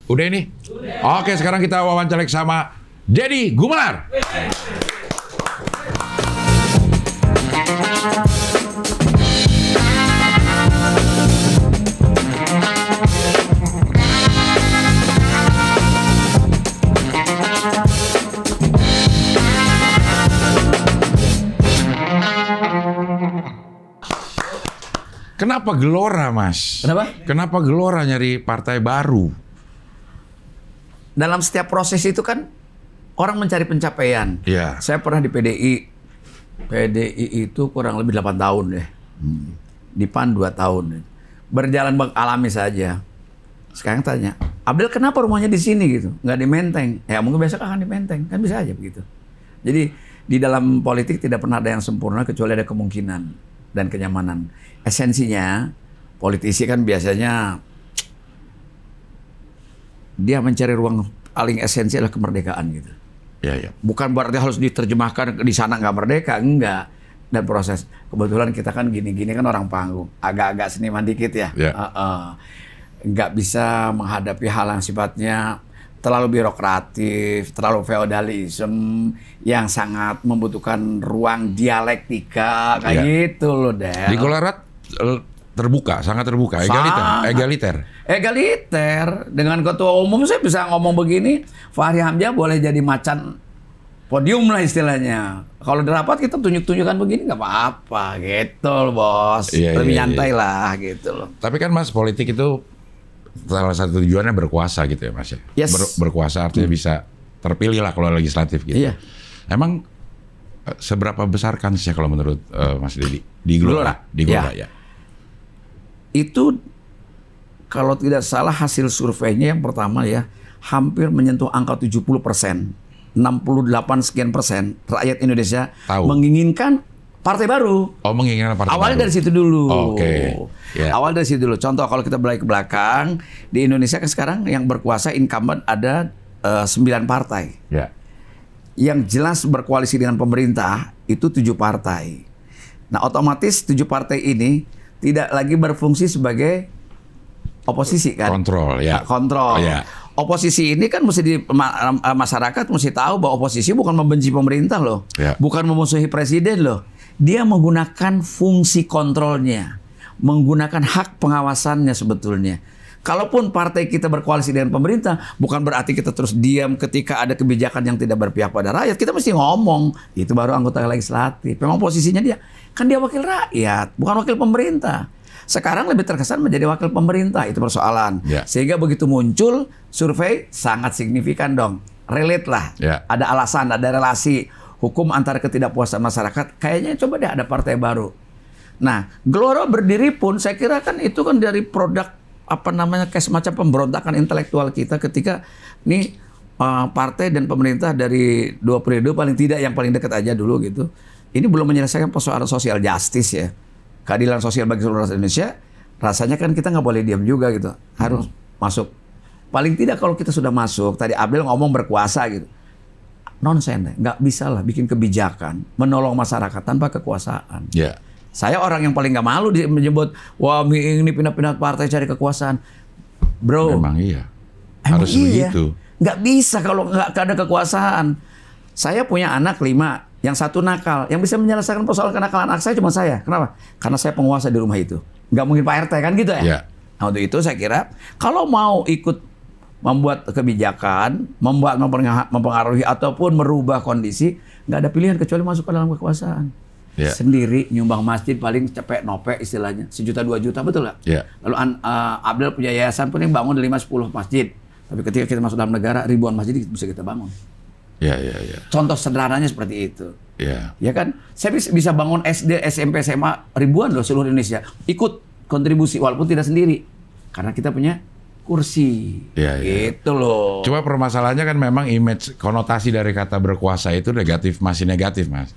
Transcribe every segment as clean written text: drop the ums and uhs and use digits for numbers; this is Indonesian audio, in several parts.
Udah ini? Oke, sekarang kita wawancara sama Deddy Gumelar. Kenapa Gelora, Mas? Kenapa? Kenapa Gelora nyari partai baru? Dalam setiap proses itu kan orang mencari pencapaian. Iya. Saya pernah di PDI. PDI itu kurang lebih 8 tahun deh. Di PAN 2 tahun. Berjalan alami saja. Sekarang tanya, Abdel kenapa rumahnya di sini gitu? Nggak di Menteng. Ya mungkin besok akan di Menteng. Kan bisa aja begitu. Jadi di dalam politik tidak pernah ada yang sempurna kecuali ada kemungkinan dan kenyamanan. Esensinya, politisi kan biasanya dia mencari ruang paling esensi adalah kemerdekaan gitu. Ya, ya. Bukan berarti harus diterjemahkan di sana nggak merdeka, enggak. Dan proses. Kebetulan kita kan gini-gini kan orang panggung, agak-agak seniman dikit ya. Ya. Nggak bisa menghadapi hal yang sifatnya terlalu birokratif, terlalu feodalisme yang sangat membutuhkan ruang dialektika kayak gitu loh, Del. Di Gelora terbuka, sangat terbuka, egaliter. Egaliter. Dengan ketua umum saya bisa ngomong begini, Fahri Hamzah boleh jadi macan podium lah istilahnya. Kalau di rapat kita tunjuk-tunjukkan begini nggak apa-apa gitu loh, Bos. Lebih nyantai lah gitu loh. Tapi kan Mas, politik itu salah satu tujuannya berkuasa gitu ya, Mas ya. Yes. Berkuasa artinya bisa terpilih lah kalau legislatif gitu. Iya. Emang seberapa besar kansnya kalau menurut Mas Deddy di Gelora? Di Gelora ya. Itu kalau tidak salah hasil surveinya yang pertama ya hampir menyentuh angka 70%. 68 sekian persen rakyat Indonesia menginginkan partai baru. Oh, menginginkan partai Awalnya baru. dari situ dulu. Oke. Yeah. Awal dari situ dulu. Contoh kalau kita balik ke belakang, di Indonesia kan sekarang yang berkuasa incumbent ada 9 partai. Yeah. Yang jelas berkoalisi dengan pemerintah itu 7 partai. Nah, otomatis 7 partai ini tidak lagi berfungsi sebagai oposisi kan? Kontrol, ya. Kontrol. Ya. Oposisi ini kan mesti masyarakat mesti tahu bahwa oposisi bukan membenci pemerintah loh. Ya. Bukan memusuhi presiden loh. Dia menggunakan fungsi kontrolnya. Menggunakan hak pengawasannya sebetulnya. Kalaupun partai kita berkoalisi dengan pemerintah, bukan berarti kita terus diam ketika ada kebijakan yang tidak berpihak pada rakyat. Kita mesti ngomong. Itu baru anggota legislatif. Memang posisinya dia, kan dia wakil rakyat, bukan wakil pemerintah. Sekarang lebih terkesan menjadi wakil pemerintah, itu persoalan. Ya. Sehingga begitu muncul survei sangat signifikan dong. Relate lah. Ya. Ada alasan, ada relasi hukum antara ketidakpuasan masyarakat. Kayaknya coba deh ada partai baru. Nah, Gelora berdiri pun saya kira kan itu kan dari produk kayak semacam pemberontakan intelektual kita ketika nih partai dan pemerintah dari 2 periode paling tidak yang paling dekat aja dulu gitu. Ini belum menyelesaikan persoalan sosial justice ya. Keadilan sosial bagi seluruh rakyat Indonesia, rasanya kan kita nggak boleh diam juga gitu. Harus masuk. Paling tidak kalau kita sudah masuk, tadi Abdel ngomong berkuasa gitu. Nonsen, nggak bisa lah bikin kebijakan, menolong masyarakat tanpa kekuasaan. Ya. Saya orang yang paling nggak malu menyebut, wah ini pindah-pindah partai cari kekuasaan. Bro. Memang iya. Harus begitu. Nggak bisa kalau nggak ada kekuasaan. Saya punya anak 5. Yang 1 nakal, yang bisa menyelesaikan persoalan kenakalan anak saya cuma saya. Kenapa? Karena saya penguasa di rumah itu. Nggak mungkin Pak RT kan gitu ya? Ya. Nah untuk itu saya kira, kalau mau ikut membuat kebijakan, mempengaruhi ataupun merubah kondisi, nggak ada pilihan kecuali masuk ke dalam kekuasaan. Ya. Sendiri nyumbang masjid paling cepet nope istilahnya. 1 juta 2 juta betul nggak? Ya. Lalu Abdel punya yayasan pun yang bangun 5-10 masjid. Tapi ketika kita masuk dalam negara, ribuan masjid bisa kita bangun. Ya. Contoh sederhananya seperti itu. Ya. Ya kan? Saya bisa bangun SD, SMP, SMA ribuan loh seluruh Indonesia. Ikut kontribusi walaupun tidak sendiri. Karena kita punya kursi. Ya. Gitu loh. Cuma permasalahannya kan memang image konotasi dari kata berkuasa itu masih negatif, Mas.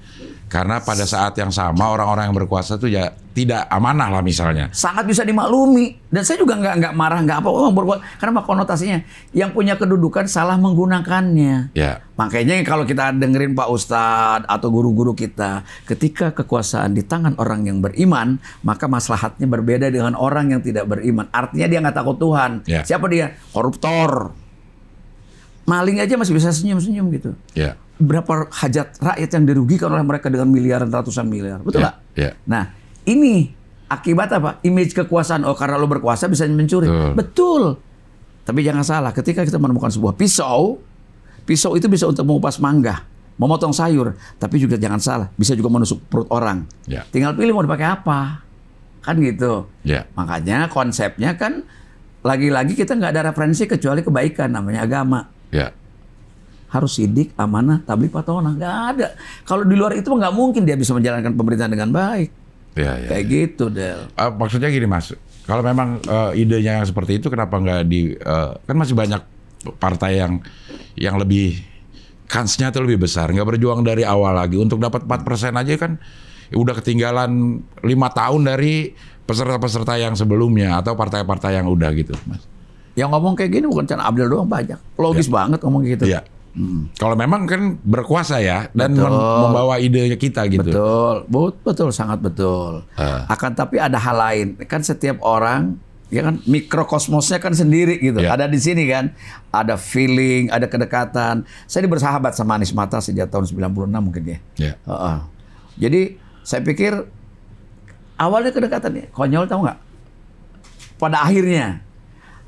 Karena pada saat yang sama orang-orang yang berkuasa tuh ya tidak amanah lah misalnya. Sangat bisa dimaklumi. Dan saya juga nggak marah, nggak apa, orang berkuasa. Karena konotasinya yang punya kedudukan salah menggunakannya. Ya. Makanya kalau kita dengerin Pak Ustadz atau guru-guru kita, ketika kekuasaan di tangan orang yang beriman, maka maslahatnya berbeda dengan orang yang tidak beriman. Artinya dia nggak takut Tuhan. Ya. Siapa dia? Koruptor. Maling aja masih bisa senyum-senyum gitu. Ya. Berapa hajat rakyat yang dirugikan oleh mereka dengan miliaran, ratusan miliar. Betul nggak? Ya. Nah, ini akibat apa? Image kekuasaan. Oh, karena lo berkuasa bisa mencuri. Betul. Tapi jangan salah, ketika kita menemukan sebuah pisau itu bisa untuk mengupas mangga, memotong sayur. Tapi juga jangan salah, bisa juga menusuk perut orang. Ya. Tinggal pilih mau dipakai apa. Kan gitu. Ya. Makanya konsepnya kan, lagi-lagi kita nggak ada referensi kecuali kebaikan, namanya agama. Ya. Harus sidik, amanah, tabligh, patonah. Nggak ada. Kalau di luar itu nggak mungkin dia bisa menjalankan pemerintahan dengan baik. Ya, Kayak gitu, Del. Maksudnya gini Mas, kalau memang idenya yang seperti itu, kenapa nggak kan masih banyak partai yang lebih kansnya tuh lebih besar, nggak berjuang dari awal lagi untuk dapat 4% aja kan udah ketinggalan 5 tahun dari peserta-peserta yang sebelumnya atau partai-partai yang udah gitu, Mas. Yang ngomong kayak gini bukan Chan Abdel doang, banyak. Logis banget ngomong gitu. Iya. Kalau memang kan berkuasa ya dan membawa ide kita gitu. Betul, sangat betul. Akan tapi ada hal lain. Kan setiap orang ya kan mikrokosmosnya kan sendiri gitu. Ya. Ada di sini kan, ada feeling, ada kedekatan. Saya ini bersahabat sama Anies Mata sejak tahun 96 mungkin ya. Ya. Jadi saya pikir awalnya kedekatannya konyol, tahu nggak? Pada akhirnya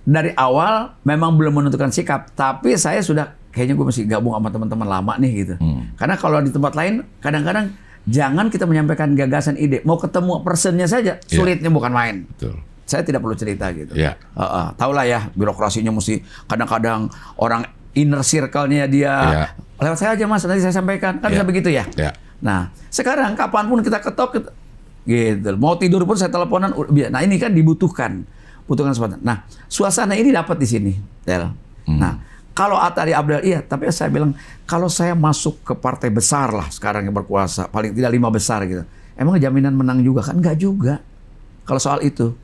dari awal memang belum menentukan sikap, tapi saya sudah kayaknya gue masih gabung sama teman-teman lama nih gitu. Karena kalau di tempat lain kadang-kadang jangan kita menyampaikan gagasan ide, mau ketemu personnya saja sulitnya bukan main. Betul. Saya tidak perlu cerita gitu. Ya. Tahulah ya birokrasinya mesti kadang-kadang orang inner circle-nya dia lewat saya aja Mas, nanti saya sampaikan kan bisa begitu ya. Nah sekarang kapanpun kita ketok gitu, mau tidur pun saya teleponan. Nah ini kan dibutuhkan sesuatu. Nah suasana ini dapat di sini, Del. Nah kalau tadi Abdel iya, tapi saya bilang kalau saya masuk ke partai besar lah sekarang yang berkuasa, paling tidak 5 besar gitu, emang jaminan menang juga kan? Enggak juga. Kalau soal itu,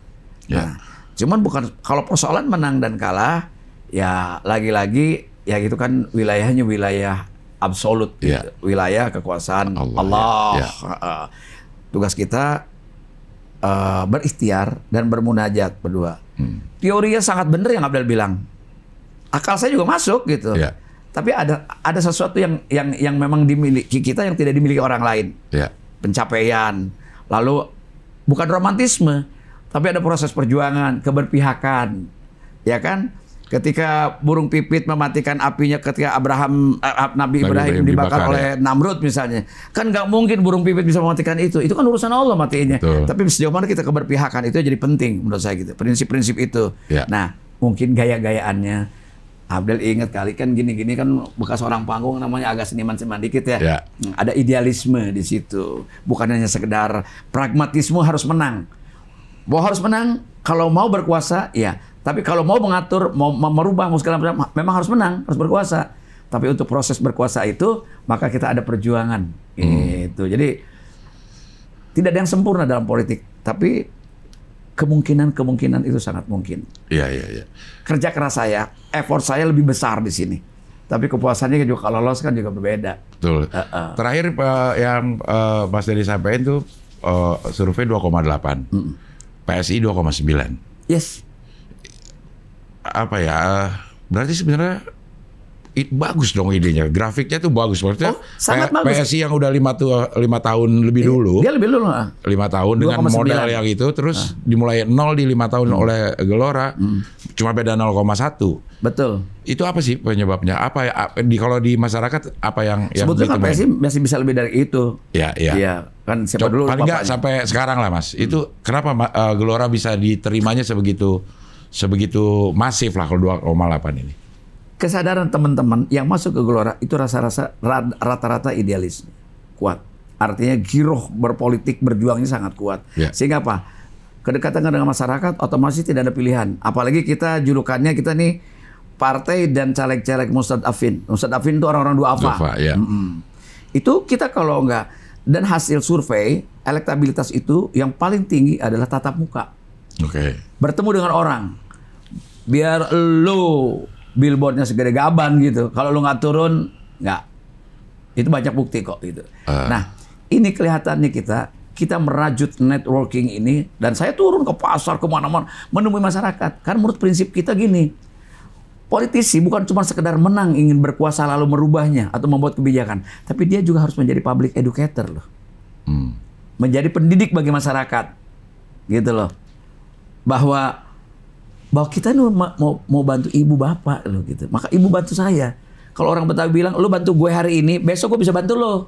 nah, cuman bukan kalau persoalan menang dan kalah, ya lagi-lagi ya gitu kan wilayahnya wilayah absolut, gitu. Wilayah kekuasaan Allah. Tugas kita berikhtiar dan bermunajat berdua. Teorinya sangat benar yang Abdel bilang. Akal saya juga masuk gitu. Tapi ada sesuatu yang memang dimiliki kita yang tidak dimiliki orang lain. Pencapaian. Lalu bukan romantisme, tapi ada proses perjuangan, keberpihakan. Ya kan? Ketika burung pipit mematikan apinya ketika Nabi Ibrahim dibakar oleh Namrud misalnya. Kan nggak mungkin burung pipit bisa mematikan itu. Itu kan urusan Allah matiinnya. Tapi sejauh mana kita keberpihakan itu jadi penting menurut saya gitu. Prinsip-prinsip itu. Nah, mungkin gaya-gayaannya Abdel ingat kali kan gini-gini kan bekas orang panggung namanya agak seniman-seniman dikit ya. Ada idealisme di situ. Bukan hanya sekedar pragmatisme harus menang. Bahwa harus menang kalau mau berkuasa ya. Tapi kalau mau mengatur, mau merubah, mau segala macam memang harus menang, harus berkuasa. Tapi untuk proses berkuasa itu maka kita ada perjuangan. Gitu. Jadi tidak ada yang sempurna dalam politik, tapi kemungkinan itu sangat mungkin. Iya. Kerja keras saya, effort saya lebih besar di sini. Tapi kepuasannya juga kalau lolos kan juga berbeda. Betul. Terakhir yang Mas Dedi sampaikan tuh survei 2,8. PSI 2,9. Yes. Apa ya? Berarti sebenarnya bagus dong idenya. Grafiknya tuh bagus. Maksudnya sangat bagus. PSI yang udah 5 tahun lebih dulu. Dia lebih dulu. 5 tahun dengan modal yang itu. Terus dimulai 0 di 5 tahun oleh Gelora. Cuma beda 0,1. Betul. Itu apa sih penyebabnya? Apa ya? Kalau di masyarakat apa yang sebetulnya kan PSI masih bisa lebih dari itu. Iya. Kan siapa dulu paling nggak sampai sekarang lah Mas. Itu kenapa Gelora bisa diterimanya sebegitu masif lah kalau 2,8 ini? Kesadaran teman-teman yang masuk ke Gelora itu rata-rata idealis kuat. Artinya giroh berpolitik berjuangnya sangat kuat. Sehingga apa? Kedekatan dengan masyarakat otomatis tidak ada pilihan. Apalagi kita julukannya kita nih partai dan caleg-caleg mustadafin. Mustadafin itu orang-orang duafa. Itu kita kalau nggak Dan hasil survei, elektabilitas itu yang paling tinggi adalah tatap muka. Oke. Bertemu dengan orang. Biar lo billboardnya segede gaban gitu. Kalau lo nggak turun, nggak. Itu banyak bukti kok gitu. Nah, ini kelihatannya kita merajut networking ini. Dan saya turun ke pasar, kemana-mana, menemui masyarakat. Karena menurut prinsip kita gini, politisi bukan cuma sekedar menang ingin berkuasa lalu merubahnya atau membuat kebijakan, tapi dia juga harus menjadi public educator loh, menjadi pendidik bagi masyarakat, gitu loh, bahwa kita ini mau bantu ibu bapak loh gitu, maka ibu bantu saya. Kalau orang Betawi bilang, lu bantu gue hari ini, besok gue bisa bantu lo.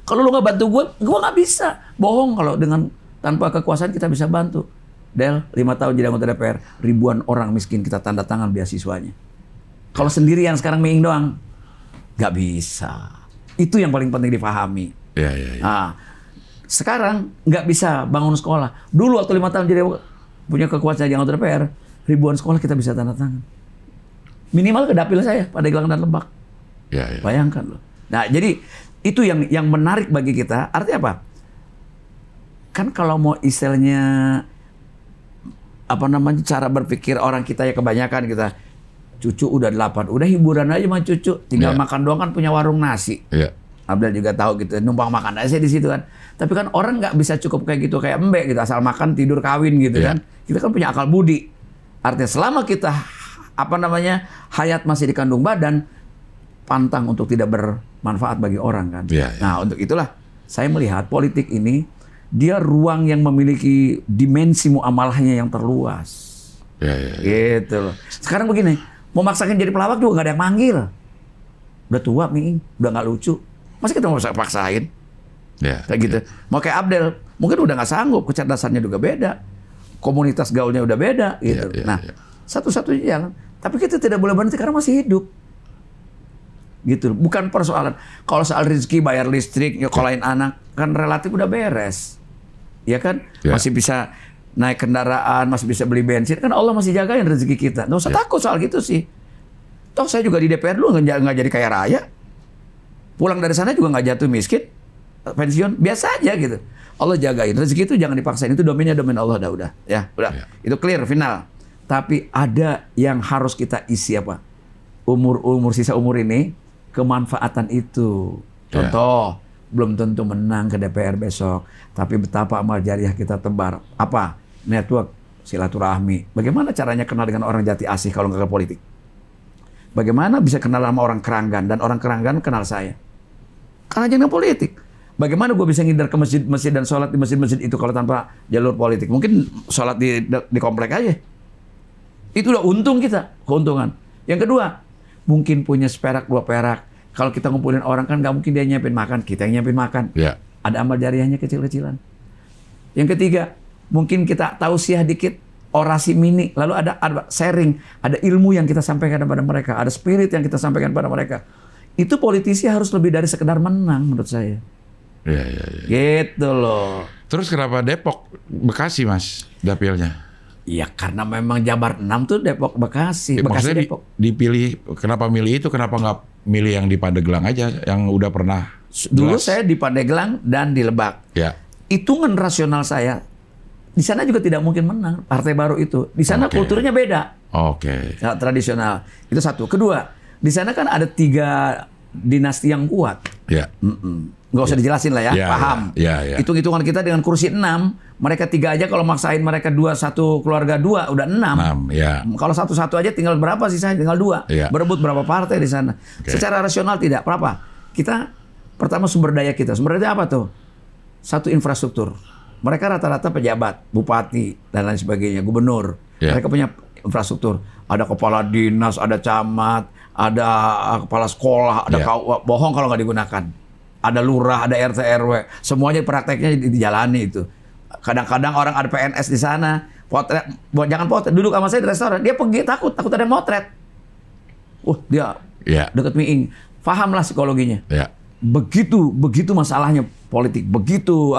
Kalau lu nggak bantu gue nggak bisa. Bohong kalau dengan tanpa kekuasaan kita bisa bantu. Del, 5 tahun jadi anggota DPR, ribuan orang miskin kita tanda tangan beasiswanya. Kalau sendirian sekarang miing doang, nggak bisa. Itu yang paling penting dipahami. Ya. Nah, sekarang nggak bisa bangun sekolah. Dulu waktu 5 tahun jadi punya kekuasaan di anggota DPR, ribuan sekolah kita bisa tanda tangan. Minimal ke dapil saya, Pandeglang dan Lebak. Ya. Bayangkan loh. Nah, jadi itu yang menarik bagi kita. Artinya apa? Kan kalau mau istilahnya cara berpikir orang kita ya kebanyakan kita. Cucu udah 8, udah hiburan aja sama cucu, tinggal makan doang kan punya warung nasi. Abdel juga tahu gitu, numpang makan aja di situ kan. Tapi kan orang nggak bisa cukup kayak gitu, kayak embek gitu, asal makan tidur kawin gitu kan. Kita kan punya akal budi. Artinya selama kita hayat masih dikandung badan, pantang untuk tidak bermanfaat bagi orang kan. Nah untuk itulah saya melihat politik ini dia ruang yang memiliki dimensi muamalahnya yang terluas. Gitu loh. Sekarang begini. Mau maksakan jadi pelawak juga nggak ada yang manggil. Udah tua, Miing. Udah nggak lucu. Masa kita mau paksain? Kayak gitu. Mau kayak Abdel, mungkin udah nggak sanggup. Kecerdasannya juga beda. Komunitas gaulnya udah beda. Gitu. Satu-satunya jalan. Tapi kita tidak boleh berhenti karena masih hidup. Gitu. Bukan persoalan. Kalau soal rezeki, bayar listrik, nyokolain anak, kan relatif udah beres. Ya kan? Masih bisa naik kendaraan, masih bisa beli bensin, kan Allah masih jagain rezeki kita. Nggak usah takut soal gitu sih. Toh saya juga di DPR dulu nggak jadi kaya raya. Pulang dari sana juga nggak jatuh miskin, pensiun, biasa aja gitu. Allah jagain. Rezeki itu jangan dipaksain, itu domain Allah udah. Itu clear, final. Tapi ada yang harus kita isi apa? Sisa umur ini, kemanfaatan itu. Contoh, belum tentu menang ke DPR besok, tapi betapa amal jariah kita tebar. Apa? Network, silaturahmi. Bagaimana caranya kenal dengan orang Jati Asih kalau nggak ke politik? Bagaimana bisa kenal sama orang Keranggan dan orang Keranggan kenal saya? Karena jangan politik. Bagaimana gue bisa ngindar ke masjid-masjid dan sholat di masjid-masjid itu kalau tanpa jalur politik? Mungkin sholat di komplek aja. Itu udah untung kita, keuntungan. Yang kedua, mungkin punya seperak, 2 perak. Kalau kita ngumpulin orang kan nggak mungkin dia nyiapin makan, kita yang nyiapin makan. Ada amal jariahnya kecil-kecilan. Yang ketiga, mungkin kita tausiah dikit, orasi mini, lalu ada sharing, ada ilmu yang kita sampaikan kepada mereka, ada spirit yang kita sampaikan kepada mereka. Itu politisi harus lebih dari sekedar menang menurut saya. Gitu loh. Terus kenapa Depok, Bekasi Mas dapilnya? Ya karena memang Jabar 6 tuh Depok, Bekasi. Bekasi Depok. Dipilih, kenapa milih itu? Kenapa nggak milih yang di Pandeglang aja, yang udah pernah? Dulu saya di Pandeglang dan di Lebak. Hitungan rasional saya, di sana juga tidak mungkin menang partai baru itu. Di sana kulturnya beda. Tradisional. Itu satu. Kedua, di sana kan ada 3 dinasti yang kuat. Nggak usah dijelasin lah ya, paham. Hitung-hitungan kita dengan kursi 6, mereka 3 aja kalau maksain mereka 1 keluarga 2 udah 6. Kalau satu-satu aja tinggal berapa sisanya? Tinggal 2. Berebut berapa partai di sana. Secara rasional tidak. Berapa? Kita pertama sumber daya kita. Sumber daya apa tuh? Satu, infrastruktur. Mereka rata-rata pejabat, bupati dan lain sebagainya, gubernur. Mereka punya infrastruktur. Ada kepala dinas, ada camat, ada kepala sekolah, ada bohong kalau nggak digunakan. Ada lurah, ada RT RW, semuanya prakteknya dijalani itu. Kadang-kadang orang ada PNS di sana, potret, jangan potret, duduk sama saya di restoran, dia pergi takut ada yang motret. Dia deket miing, pahamlah psikologinya. Begitu masalahnya politik, begitu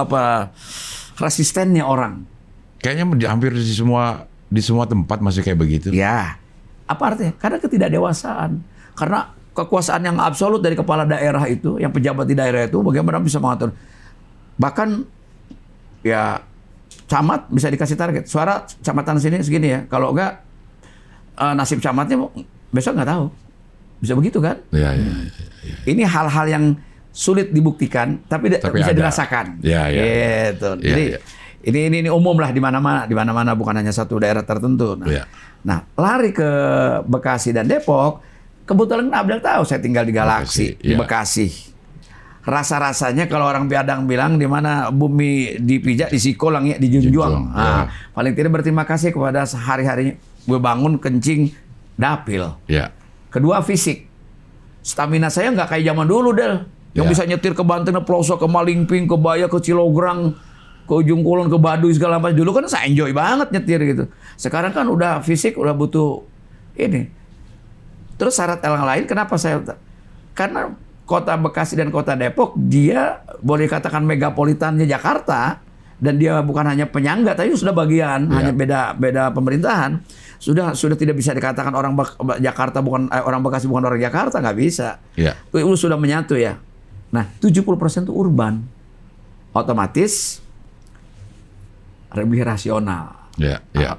resistennya orang. Kayaknya hampir di semua tempat masih kayak begitu. Apa artinya? Karena ketidakdewasaan. Karena kekuasaan yang absolut dari kepala daerah itu, yang pejabat di daerah itu, bagaimana bisa mengatur? Bahkan ya camat bisa dikasih target. Suara kecamatan sini segini ya. Kalau enggak nasib camatnya besok nggak tahu. Bisa begitu kan? Ya. Ini hal-hal yang sulit dibuktikan, tapi bisa ada. dirasakan. Ya. Gitu. Jadi ini umum lah di mana-mana, bukan hanya satu daerah tertentu. Nah, lari ke Bekasi dan Depok, kebetulan Abdel tahu saya tinggal di Galaksi, di Bekasi. Rasa-rasanya kalau orang Padang bilang di mana bumi dipijak, disiko, langit dijunjung. Paling tidak berterima kasih kepada sehari-harinya gue bangun kencing dapil. Kedua, fisik. Stamina saya nggak kayak zaman dulu, Del. Yang bisa nyetir ke Banten, ke Pelosok, ke Malingping, ke Baya, ke Cilograng, ke Ujung Kulon, ke Baduy, segala macam. Dulu kan saya enjoy banget nyetir gitu. Sekarang kan udah fisik, udah butuh ini. Terus syarat yang lain, kenapa saya... Karena kota Bekasi dan kota Depok, dia boleh katakan megapolitannya Jakarta, dan dia bukan hanya penyangga, tapi sudah bagian, hanya beda pemerintahan. Sudah tidak bisa dikatakan orang Jakarta bukan orang Bekasi bukan orang Jakarta, nggak bisa. Itu sudah menyatu ya. Nah, 70% itu urban, otomatis lebih rasional.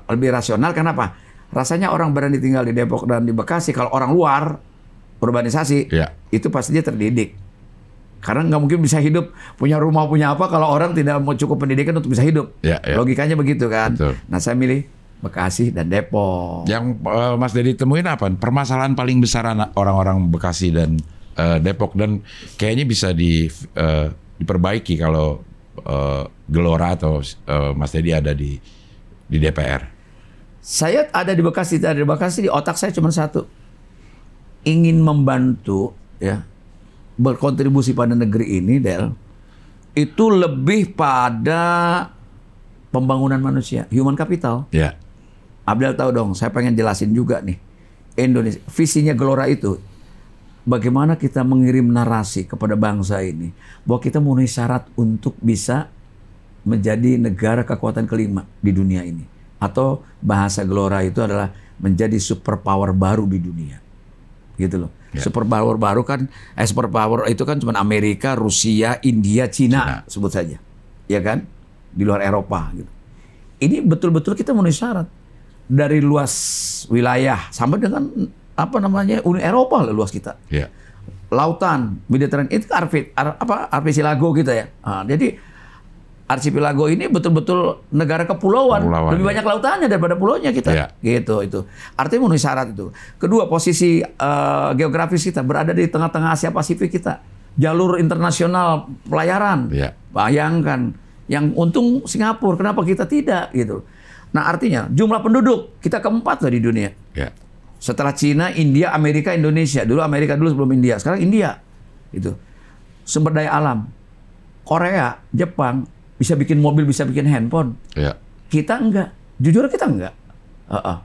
Lebih rasional kenapa? Rasanya orang berani tinggal di Depok dan di Bekasi. Kalau orang luar urbanisasi, itu pasti dia terdidik. Karena nggak mungkin bisa hidup, punya rumah, punya apa, kalau orang tidak mau cukup pendidikan untuk bisa hidup. Logikanya begitu kan. Betul. Nah, saya milih Bekasi dan Depok. Yang Mas Dedi temuin apa? Permasalahan paling besar orang-orang Bekasi dan Depok, dan kayaknya bisa diperbaiki kalau Gelora atau Mas Dedi ada di DPR. Saya ada di Bekasi, di otak saya cuma satu. Ingin membantu ya, berkontribusi pada negeri ini, Del, itu lebih pada pembangunan manusia, human capital. Abdel tahu dong, saya pengen jelasin juga nih. Indonesia, visinya Gelora itu, bagaimana kita mengirim narasi kepada bangsa ini, bahwa kita memenuhi syarat untuk bisa menjadi negara kekuatan kelima di dunia ini. Atau bahasa Gelora itu adalah menjadi superpower baru di dunia. Gitu loh. Superpower baru kan, superpower itu kan cuma Amerika, Rusia, India, Cina, sebut saja. Ya kan? Di luar Eropa gitu. Ini betul-betul kita memenuhi syarat. Dari luas wilayah sampai dengan Uni Eropa lah luas kita. Lautan, Mediterranean, itu archipelago kita ya. Jadi archipelago ini betul-betul negara kepulauan. Lebih banyak lautannya daripada pulaunya kita. Gitu itu. Artinya memenuhi syarat itu. Kedua, posisi geografis kita berada di tengah-tengah Asia Pasifik kita. Jalur internasional pelayaran. Bayangkan, yang untung Singapura, kenapa kita tidak gitu. Nah, artinya jumlah penduduk kita keempat lah di dunia. Setelah Cina, India, Amerika, Indonesia. Dulu Amerika dulu sebelum India. Sekarang India. Itu. Sumber daya alam. Korea, Jepang bisa bikin mobil, bisa bikin handphone. Kita enggak. Jujur kita enggak.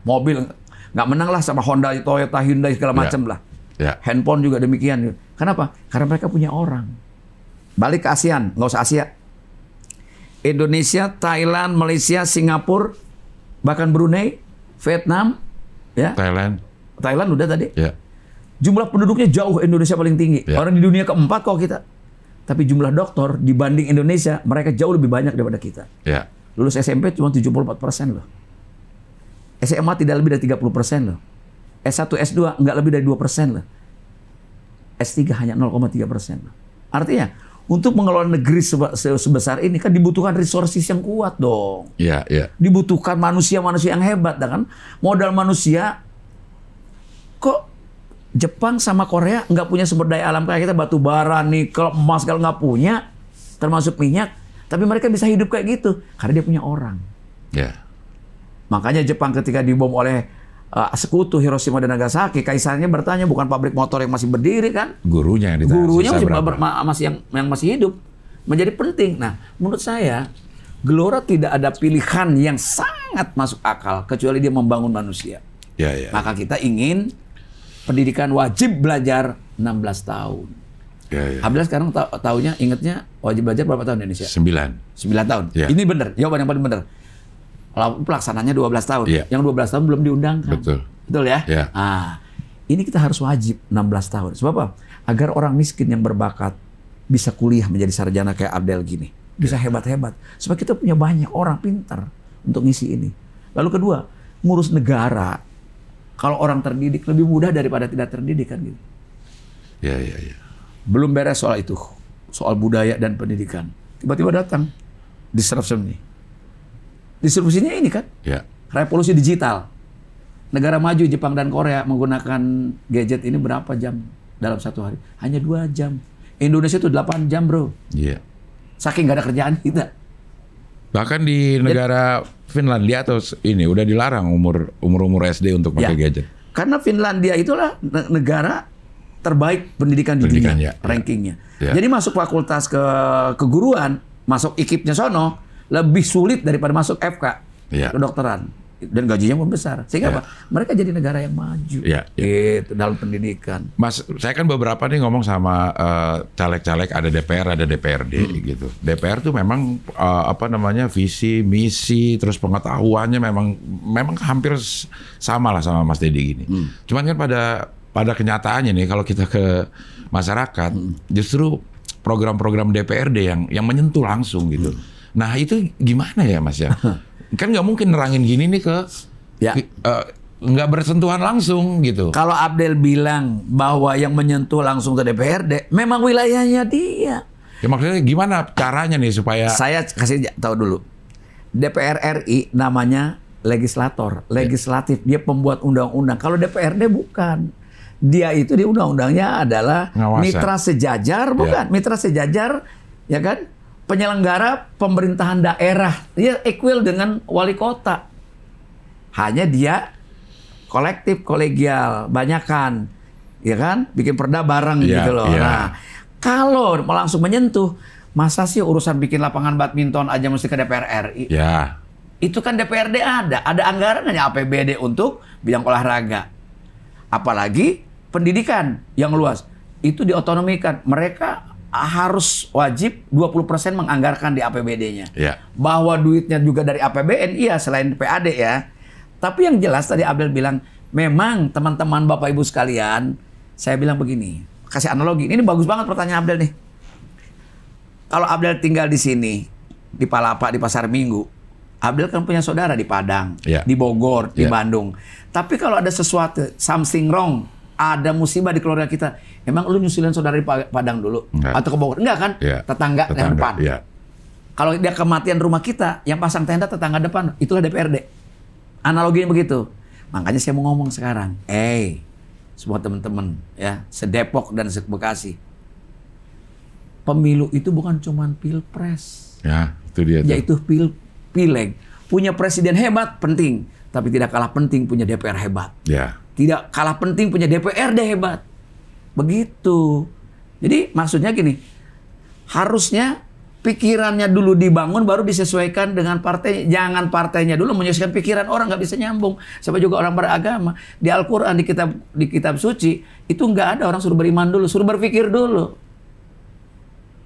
Mobil nggak menang lah sama Honda, Toyota, Hyundai segala macam lah. Handphone juga demikian. Kenapa? Karena mereka punya orang. Balik ke ASEAN, nggak usah Asia. Indonesia, Thailand, Malaysia, Singapura, bahkan Brunei, Vietnam, ya. Thailand udah tadi. Jumlah penduduknya jauh Indonesia paling tinggi. Orang di dunia keempat kok kita. Tapi jumlah dokter dibanding Indonesia, mereka jauh lebih banyak daripada kita. Lulus SMP cuma 74% loh. SMA tidak lebih dari 30% loh. S1, S2 nggak lebih dari 2% loh. S3 hanya 0,3% loh. Artinya, untuk mengelola negeri sebesar ini kan dibutuhkan resources yang kuat dong. Dibutuhkan manusia-manusia yang hebat, kan? Modal manusia, kok Jepang sama Korea nggak punya sumber daya alam kayak kita, batu bara, nikel, emas, segala nggak punya, termasuk minyak. Tapi mereka bisa hidup kayak gitu karena dia punya orang. Makanya Jepang ketika dibom oleh sekutu Hiroshima dan Nagasaki, kaisarnya bertanya, bukan pabrik motor yang masih berdiri kan? Gurunya yang masih hidup. Menjadi penting. Nah, menurut saya Gelora tidak ada pilihan yang sangat masuk akal kecuali dia membangun manusia. Maka kita ingin pendidikan wajib belajar 16 tahun. Abdel sekarang ingatnya wajib belajar berapa tahun di Indonesia? 9 tahun. Ini benar, jawaban yang paling benar. Pelaksananya 12 tahun. Yang 12 tahun belum diundangkan. Betul ya? Ini kita harus wajib 16 tahun. Sebab apa? Agar orang miskin yang berbakat bisa kuliah menjadi sarjana kayak Abdel gini. bisa hebat-hebat. Supaya kita punya banyak orang pintar untuk ngisi ini. Lalu kedua, ngurus negara. Kalau orang terdidik lebih mudah daripada tidak terdidik kan gitu. Ya. Belum beres soal itu, soal budaya dan pendidikan. Tiba-tiba datang disruption nih. Disrupsinya ini kan, Ya. revolusi digital. Negara maju Jepang dan Korea menggunakan gadget ini berapa jam dalam satu hari? Hanya 2 jam. Indonesia itu 8 jam bro. Iya. Saking gak ada kerjaan kita. Bahkan di negara Finlandia atau ini udah dilarang umur SD untuk pakai gadget. Karena Finlandia itulah negara terbaik pendidikan di dunia, rankingnya. Ya. Jadi masuk fakultas keguruan, masuk IKIP-nya sono lebih sulit daripada masuk FK, kedokteran. Dan gajinya pun besar. Sehingga apa? Mereka jadi negara yang maju. Gitu, dalam pendidikan. Mas, saya kan beberapa nih ngomong sama caleg-caleg, ada DPR, ada DPRD gitu. DPR tuh memang visi, misi, terus pengetahuannya memang hampir sama lah sama Mas Deddy gini. Cuman kan pada kenyataannya nih kalau kita ke masyarakat, justru program-program DPRD yang menyentuh langsung gitu. Nah itu gimana ya Mas ya? Kan nggak mungkin nerangin gini nih ke nggak bersentuhan langsung gitu. Kalau Abdel bilang bahwa yang menyentuh langsung ke DPRD, memang wilayahnya dia. Ya maksudnya gimana caranya nih supaya... Saya kasih tahu dulu. DPR RI namanya legislator, legislatif. Dia pembuat undang-undang. Kalau DPRD bukan. Dia itu di undang-undangnya adalah Ngawasa. mitra sejajar, bukan? Mitra sejajar, ya kan? Penyelenggara pemerintahan daerah, dia equal dengan wali kota. Hanya dia kolektif, kolegial, banyakan, ya kan? Bikin perda bareng gitu loh. Nah, kalau langsung menyentuh, masa sih urusan bikin lapangan badminton aja mesti ke DPR RI? Ya. Itu kan DPRD ada anggaran hanya APBD untuk bidang olahraga. Apalagi pendidikan yang luas, itu diotonomikan. Mereka harus wajib 20% menganggarkan di APBD-nya. Ya. Bahwa duitnya juga dari APBN, iya selain PAD ya. Tapi yang jelas tadi Abdel bilang, memang teman-teman Bapak Ibu sekalian, saya bilang begini, kasih analogi. Ini bagus banget pertanyaan Abdel nih. Kalau Abdel tinggal di sini, di Palapa, di Pasar Minggu, Abdel kan punya saudara di Padang, di Bogor, di Bandung. Tapi kalau ada sesuatu, something wrong, ada musibah di keluarga kita, emang lu nyusulin saudara di Padang dulu? Atau ke Bogor? Enggak kan? Tetangga yang depan. Kalau dia kematian rumah kita, yang pasang tenda tetangga depan, itulah DPRD. Analoginya begitu. Makanya saya mau ngomong sekarang, semua teman-teman ya, se-Depok dan se-Bekasi. Pemilu itu bukan cuma pilpres. Ya, itu dia. Yaitu pileg. Punya presiden hebat, penting. Tapi tidak kalah penting punya DPR hebat. Ya. Tidak kalah penting punya DPRD hebat. Begitu. Jadi maksudnya gini, harusnya pikirannya dulu dibangun baru disesuaikan dengan partai. Jangan partainya dulu menyesuaikan pikiran orang, nggak bisa nyambung. Siapa juga orang beragama. Di Al-Quran, di kitab suci, itu nggak ada orang suruh beriman dulu, suruh berpikir dulu.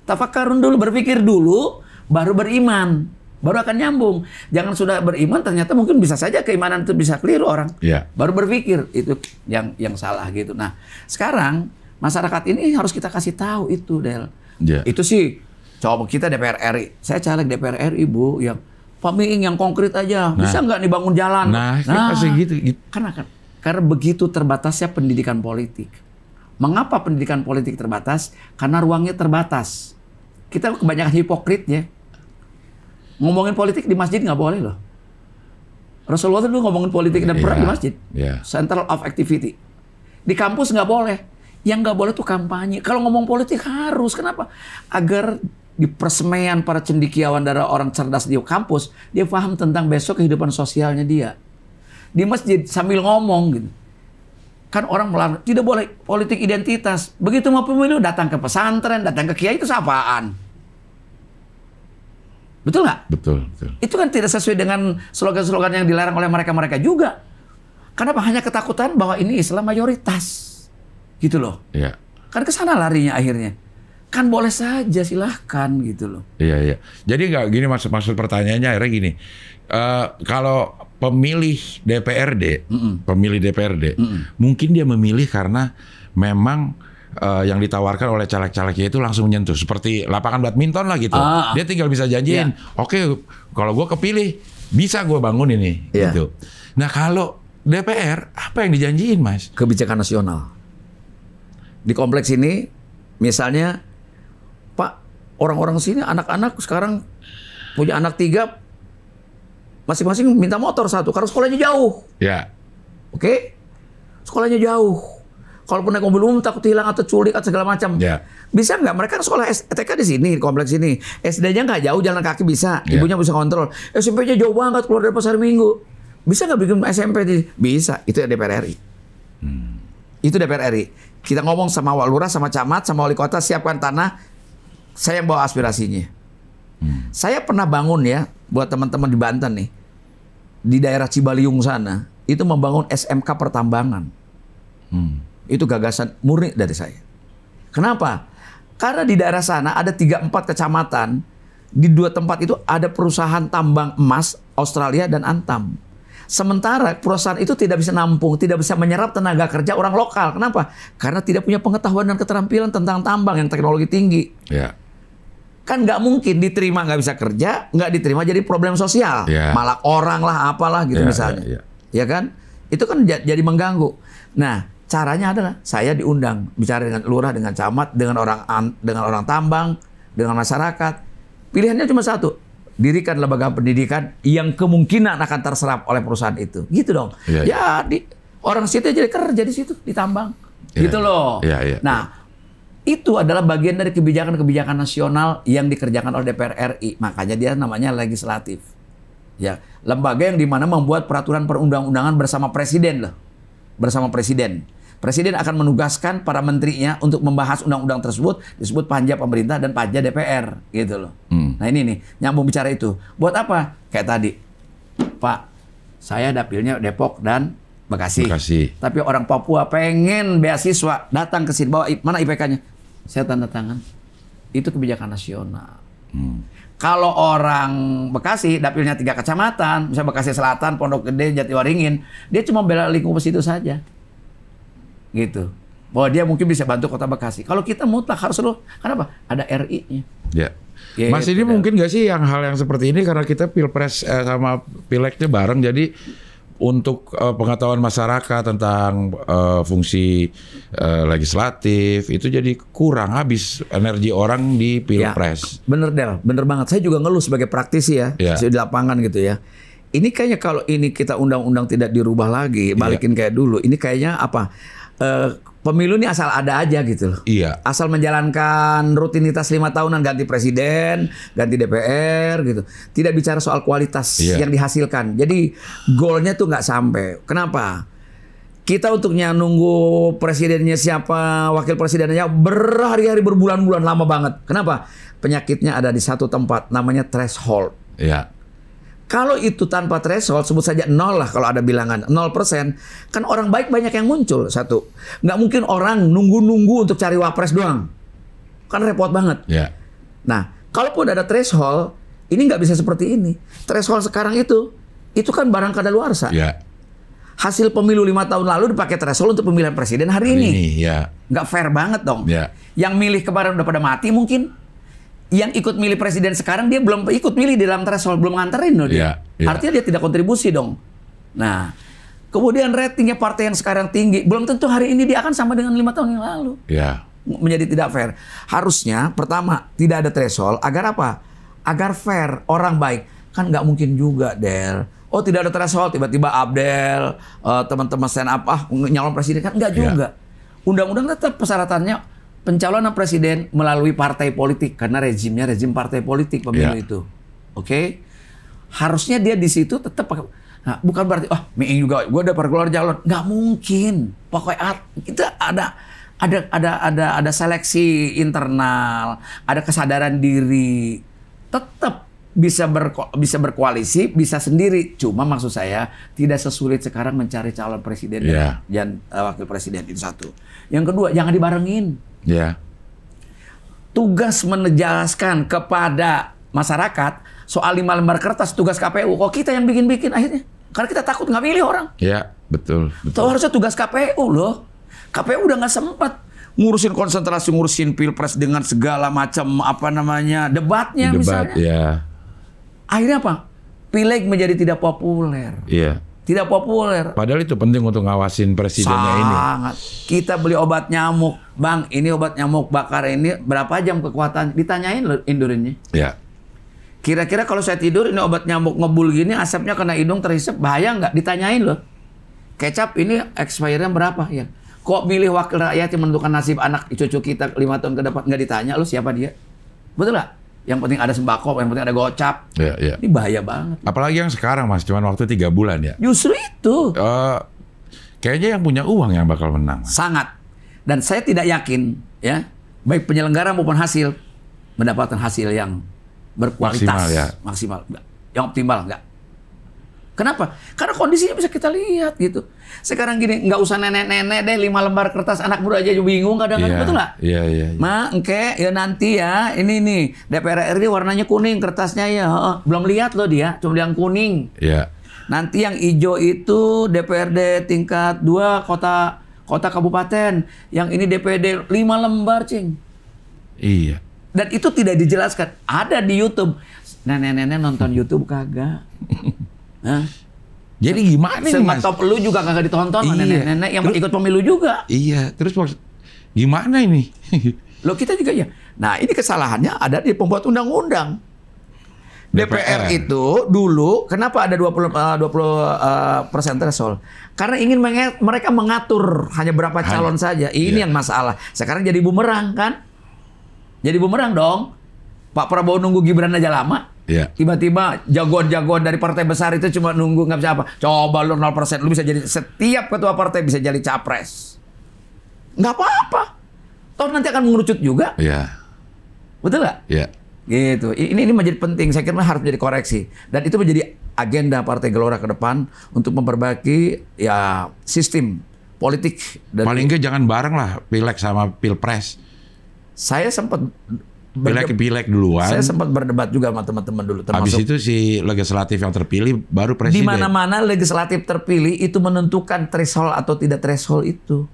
Tafakarun dulu, berpikir dulu, baru beriman. Baru akan nyambung. Jangan sudah beriman, ternyata mungkin bisa saja keimanan itu bisa keliru orang. Baru berpikir, itu yang salah gitu. Nah, sekarang masyarakat ini harus kita kasih tahu itu, Del. Itu sih, coba kita DPR RI. Saya caleg DPR RI, Bu, yang Pak Miing yang konkret aja. Bisa nggak nih bangun jalan? Masih gitu. Karena begitu terbatasnya pendidikan politik. Mengapa pendidikan politik terbatas? Karena ruangnya terbatas. Kita kebanyakan hipokritnya. Ngomongin politik di masjid nggak boleh loh. Rasulullah dulu ngomongin politik dan perang di masjid. Central of activity. Di kampus nggak boleh. Yang nggak boleh tuh kampanye. Kalau ngomong politik harus. Kenapa? Agar di persemaian para cendekiawan dari orang cerdas di kampus, dia paham tentang besok kehidupan sosialnya dia. Di masjid sambil ngomong gitu. Kan orang melarang, tidak boleh politik identitas. Begitu mau pemilu, datang ke pesantren, datang ke kiai, itu apaan? Betul nggak? Betul. Itu kan tidak sesuai dengan slogan-slogan yang dilarang oleh mereka-mereka juga. Kenapa? Hanya ketakutan bahwa ini Islam mayoritas. Gitu loh. Kan ke sana larinya akhirnya. Kan boleh saja, silahkan gitu loh. Iya. Jadi nggak gini maksud pertanyaannya akhirnya gini. Kalau pemilih DPRD, mungkin dia memilih karena memang yang ditawarkan oleh caleg-calegnya itu langsung menyentuh, seperti lapangan badminton lah gitu. Dia tinggal bisa janjiin, oke, kalau gue kepilih bisa gue bangun ini, gitu. Nah kalau DPR apa yang dijanjiin, Mas? Kebijakan nasional. Di kompleks ini, misalnya, Pak, orang-orang sini anak-anak sekarang punya anak 3, masing-masing minta motor 1 karena sekolahnya jauh. Ya. Oke, sekolahnya jauh. Kalaupun naik mobil umum takut hilang atau culik atau segala macam. Ya. Bisa nggak? Mereka kan sekolah TK di sini, di kompleks ini. SD-nya nggak jauh, jalan kaki bisa. Ibunya bisa kontrol. SMP-nya jauh banget, keluar dari pasar Minggu. Bisa nggak bikin SMP di? Bisa. Itu DPR RI. Itu DPR RI. Kita ngomong sama Wak Lurah, sama camat, sama wali kota, siapkan tanah. Saya yang bawa aspirasinya. Saya pernah bangun ya, buat teman-teman di Banten nih. Di daerah Cibaliung sana, itu membangun SMK pertambangan. Itu gagasan murni dari saya. Kenapa? Karena di daerah sana ada 3-4 kecamatan. Di 2 tempat itu ada perusahaan tambang emas Australia dan Antam. Sementara perusahaan itu tidak bisa nampung, tidak bisa menyerap tenaga kerja orang lokal. Kenapa? Karena tidak punya pengetahuan dan keterampilan tentang tambang yang teknologi tinggi. Ya. Kan nggak mungkin diterima nggak bisa kerja, nggak diterima jadi problem sosial. Malah orang lah, apalah gitu misalnya. Ya kan? Itu kan jadi mengganggu. Nah, caranya adalah saya diundang bicara dengan lurah, dengan camat, dengan orang tambang, dengan masyarakat. Pilihannya cuma satu, dirikan lembaga pendidikan yang kemungkinan akan terserap oleh perusahaan itu. Gitu dong. Orang situ jadi kerja di situ, di tambang. Gitu loh. Nah, itu adalah bagian dari kebijakan-kebijakan nasional yang dikerjakan oleh DPR RI. Makanya dia namanya legislatif. Ya, lembaga yang dimana membuat peraturan perundang-undangan bersama presiden loh. Bersama presiden. Presiden akan menugaskan para menterinya untuk membahas undang-undang tersebut, disebut panja pemerintah dan panja DPR, gitu loh. Nah ini nih, nyambung bicara itu. Buat apa? Kayak tadi, Pak, saya dapilnya Depok dan Bekasi. Tapi orang Papua pengen beasiswa, datang ke sini, bawa mana IPK-nya? Saya tanda tangan. Itu kebijakan nasional. Kalau orang Bekasi, dapilnya 3 kecamatan, misalnya Bekasi Selatan, Pondok Gede, Jatiwaringin, dia cuma bela lingkup situ saja. Gitu. Bahwa dia mungkin bisa bantu Kota Bekasi. Kalau kita mutlak harus loh. Kenapa? Ada RI-nya. Ya. Mas, ini mungkin nggak sih hal yang seperti ini karena kita pilpres sama pileknya bareng, jadi untuk pengetahuan masyarakat tentang fungsi legislatif itu jadi kurang, habis energi orang di pilpres. Ya, bener Del, bener banget. Saya juga ngeluh sebagai praktisi ya, di lapangan gitu ya. Ini kayaknya kalau ini kita undang-undang tidak dirubah lagi, balikin kayak dulu, ini kayaknya apa? Pemilu ini asal ada aja gitu loh. Asal menjalankan rutinitas 5 tahunan, ganti presiden, ganti DPR gitu. Tidak bicara soal kualitas yang dihasilkan. Jadi goalnya tuh nggak sampai. Kenapa? Kita untuknya nunggu presidennya siapa, wakil presidennya berhari-hari, berbulan-bulan, lama banget. Kenapa? Penyakitnya ada di satu tempat, namanya threshold. Kalau itu tanpa threshold, sebut saja 0 lah kalau ada bilangan 0%, kan orang baik banyak yang muncul. Satu, nggak mungkin orang nunggu-nunggu untuk cari wapres doang, kan repot banget. Nah, kalaupun ada threshold, ini nggak bisa seperti ini. Threshold sekarang itu kan barang kadaluarsa. Hasil pemilu 5 tahun lalu dipakai threshold untuk pemilihan presiden hari ini. Nggak fair banget dong. Yang milih kemarin udah pada mati mungkin. Yang ikut milih presiden sekarang dia belum ikut milih di dalam threshold, belum nganterin loh dia. Artinya dia tidak kontribusi dong. Nah, kemudian ratingnya partai yang sekarang tinggi, belum tentu hari ini dia akan sama dengan 5 tahun yang lalu. Menjadi tidak fair. Harusnya pertama tidak ada threshold agar apa? Agar fair, orang baik. Kan nggak mungkin juga, Del. Oh, tidak ada threshold, tiba-tiba Abdel, teman-teman stand up, nyalon presiden, kan nggak juga. Undang-undang tetap persyaratannya pencalonan presiden melalui partai politik karena rezimnya rezim partai politik pemilu itu. Oke? Harusnya dia di situ tetap pakai. Nah, bukan berarti Meing juga gue udah keluar calon. Nggak mungkin. Pokoknya kita ada seleksi internal, ada kesadaran diri. Tetap bisa berkoalisi, bisa sendiri. Cuma maksud saya tidak sesulit sekarang mencari calon presiden dan wakil presiden, itu satu. Yang kedua, jangan dibarengin. Tugas menjelaskan kepada masyarakat soal 5 lembar kertas tugas KPU. Kok kita yang bikin-bikin akhirnya? Karena kita takut nggak milih orang. Betul. Itu harusnya tugas KPU loh. KPU udah nggak sempat. ngurusin konsentrasi, ngurusin pilpres dengan segala macam debatnya Debat, misalnya. ya. Akhirnya apa? Pileg menjadi tidak populer. Iya. Tidak populer. Padahal itu penting untuk ngawasin presidennya ini. Sangat. Kita beli obat nyamuk, Bang. Ini obat nyamuk bakar ini berapa jam kekuatan? Ditanyain loh indurinnya. Ya. Kira-kira kalau saya tidur ini obat nyamuk ngebul gini, asapnya kena hidung terhisap, bahaya nggak? Ditanyain loh. Kecap ini expirednya berapa ya? Kok milih wakil rakyat yang menentukan nasib anak cucu kita 5 tahun ke depan? Nggak ditanya lo siapa dia? Betul nggak? Yang penting ada sembako, yang penting ada gocap. Ya, ya. Ini bahaya banget. Apalagi yang sekarang Mas, cuma waktu 3 bulan ya. Justru itu. Kayaknya yang punya uang yang bakal menang. Sangat. Dan saya tidak yakin ya, baik penyelenggara maupun hasil mendapatkan hasil yang berkualitas. Maksimal, ya. Maksimal. Enggak. Yang optimal enggak. Kenapa? Karena kondisinya bisa kita lihat gitu. Sekarang gini, nggak usah nenek-nenek deh 5 lembar kertas, anak muda aja bingung kadang-kadang, betul nggak? Iya, iya. Ma, engke, ya nanti ya, ini nih, DPR RI warnanya kuning kertasnya ya. Belum lihat loh dia, cuma yang kuning. Iya. Nanti yang hijau itu DPRD tingkat 2 kota kabupaten. Yang ini DPD 5 lembar, Cing. Iya. Dan itu tidak dijelaskan. Ada di YouTube. Nenek-nenek nonton YouTube kagak. Hah? Jadi gimana nih Mas? Top lu juga kagak ditonton sama Iya. nenek-nenek yang ikut pemilu juga. Iya, terus gimana ini? Loh kita juga ya. Nah ini kesalahannya ada di pembuat undang-undang. DPR itu dulu kenapa ada 20% threshold? Karena ingin mereka mengatur hanya berapa calon saja. Ini yang masalah. Sekarang jadi bumerang kan? Jadi bumerang dong. Pak Prabowo nunggu Gibran aja lama. Iya. Tiba-tiba jagoan-jagoan dari partai besar itu cuma nunggu nggak bisa apa. Coba lu 0%, lu bisa jadi setiap ketua partai bisa jadi capres. Nggak apa-apa. Toh nanti akan mengerucut juga. Iya. Betul nggak? Iya. Gitu. Ini menjadi penting. Saya kira harus menjadi koreksi. Dan itu menjadi agenda Partai Gelora ke depan untuk memperbaiki ya sistem politik. Paling nggak jangan bareng lah Pileg sama Pilpres. Saya sempat Pileg duluan. Saya sempat berdebat juga sama teman-teman dulu. Habis itu si legislatif yang terpilih baru presiden. Di mana-mana legislatif terpilih itu menentukan threshold atau tidak threshold itu.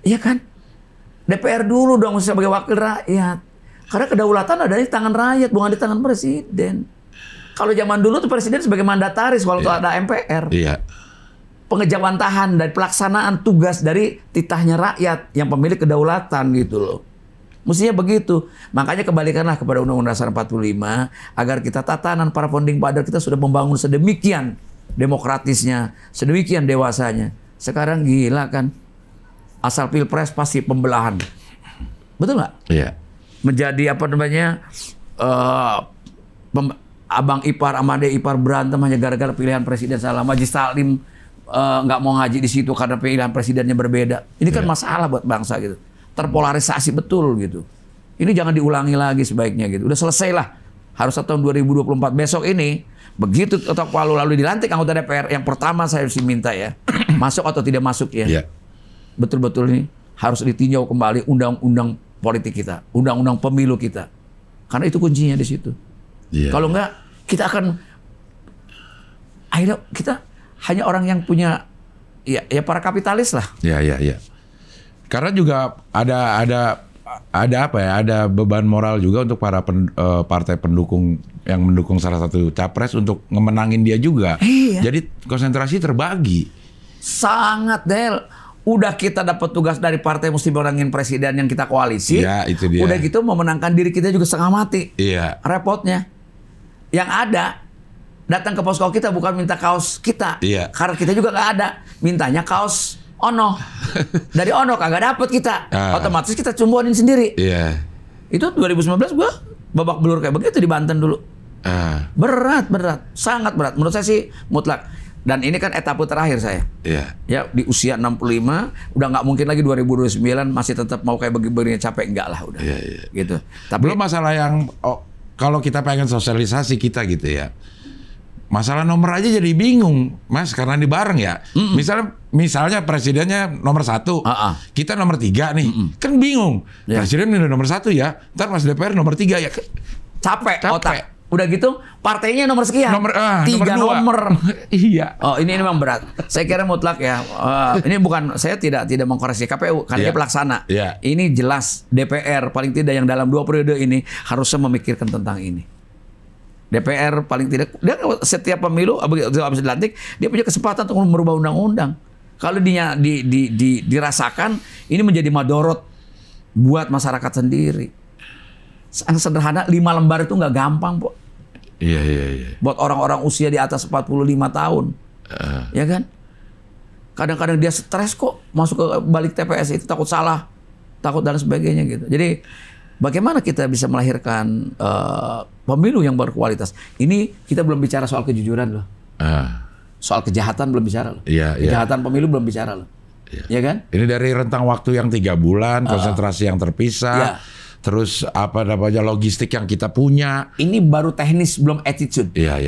Iya kan? DPR dulu dong sebagai wakil rakyat. Karena kedaulatan ada di tangan rakyat, bukan di tangan presiden. Kalau zaman dulu tuh presiden sebagai mandataris kalau ada MPR. Iya. Pengejawantahan dan pelaksanaan tugas dari titahnya rakyat yang pemilik kedaulatan gitu loh. Mestinya begitu. Makanya kembalikanlah kepada Undang-Undang Dasar 45 agar kita tatanan para founding father kita sudah membangun sedemikian demokratisnya, sedemikian dewasanya. Sekarang gila kan. Asal Pilpres pasti pembelahan. Betul nggak? Iya. Menjadi apa namanya abang ipar sama adek ipar berantem hanya gara-gara pilihan presiden salah. Majelis Taklim nggak mau ngaji di situ karena pilihan presidennya berbeda. Ini kan masalah buat bangsa gitu. Terpolarisasi betul gitu. Ini jangan diulangi lagi sebaiknya gitu. Udah selesai lah. Harusnya tahun 2024 besok ini begitu ketok palu lalu dilantik anggota DPR, yang pertama saya harus minta ya masuk atau tidak masuk ya. Iya. Betul-betul ini harus ditinjau kembali undang-undang politik kita, undang-undang pemilu kita. Karena itu kuncinya di situ. Iya. Kalau enggak kita akan akhirnya kita hanya orang yang punya ya para kapitalis lah. Iya, iya, iya. Karena juga ada apa ya? Ada beban moral juga untuk para partai pendukung yang mendukung salah satu capres untuk ngemenangin dia juga. Iya. Jadi konsentrasi terbagi. Sangat Del. Udah kita dapat tugas dari partai mesti menangin presiden yang kita koalisi. Iya, itu dia. Udah gitu memenangkan diri kita juga setengah mati. Iya. Repotnya. Yang ada datang ke posko kita bukan minta kaos kita. Iya. Karena kita juga nggak ada. Mintanya kaos Ono. Dari Ono kagak dapet kita. Otomatis kita cumbuanin sendiri. Iya. Itu 2019 gua babak belur kayak begitu di Banten dulu. Berat. Sangat berat. Menurut saya sih mutlak. Dan ini kan etape terakhir saya. Iya. Ya di usia 65 udah nggak mungkin lagi 2029 masih tetap mau kayak begini capek, enggak lah udah. Iya, iya. Gitu. Tapi Belum masalah yang kalau kita pengen sosialisasi kita gitu ya. Masalah nomor aja jadi bingung, Mas, karena di bareng ya. Misalnya presidennya nomor 1, kita nomor 3 nih, kan bingung. Ya. Presiden ini nomor 1 ya, ntar Mas DPR nomor 3 ya. capek. Otak. Udah gitu partainya nomor sekian. Tiga nomor. Iya. Oh, ini memang berat. Saya kira mutlak ya. Ini bukan, saya tidak mengkoreksi KPU karena dia pelaksana. Ini jelas DPR paling tidak yang dalam 2 periode ini harusnya memikirkan tentang ini. DPR paling tidak, dia setiap pemilu habis dilantik dia punya kesempatan untuk merubah undang-undang. Kalau dirasakan ini menjadi madorot buat masyarakat sendiri. Yang sederhana 5 lembar itu nggak gampang, Pak. Iya. Buat orang-orang usia di atas 45 tahun. Ya kan? Kadang-kadang dia stres kok masuk ke balik TPS itu, takut salah, takut dan sebagainya gitu. Jadi bagaimana kita bisa melahirkan pemilu yang berkualitas? Ini kita belum bicara soal kejujuran loh. Soal kejahatan belum bicara loh. Kejahatan pemilu belum bicara loh. Ya kan? Ini dari rentang waktu yang 3 bulan, konsentrasi yang terpisah. Terus apa namanya logistik yang kita punya. Ini baru teknis, belum attitude. Iya.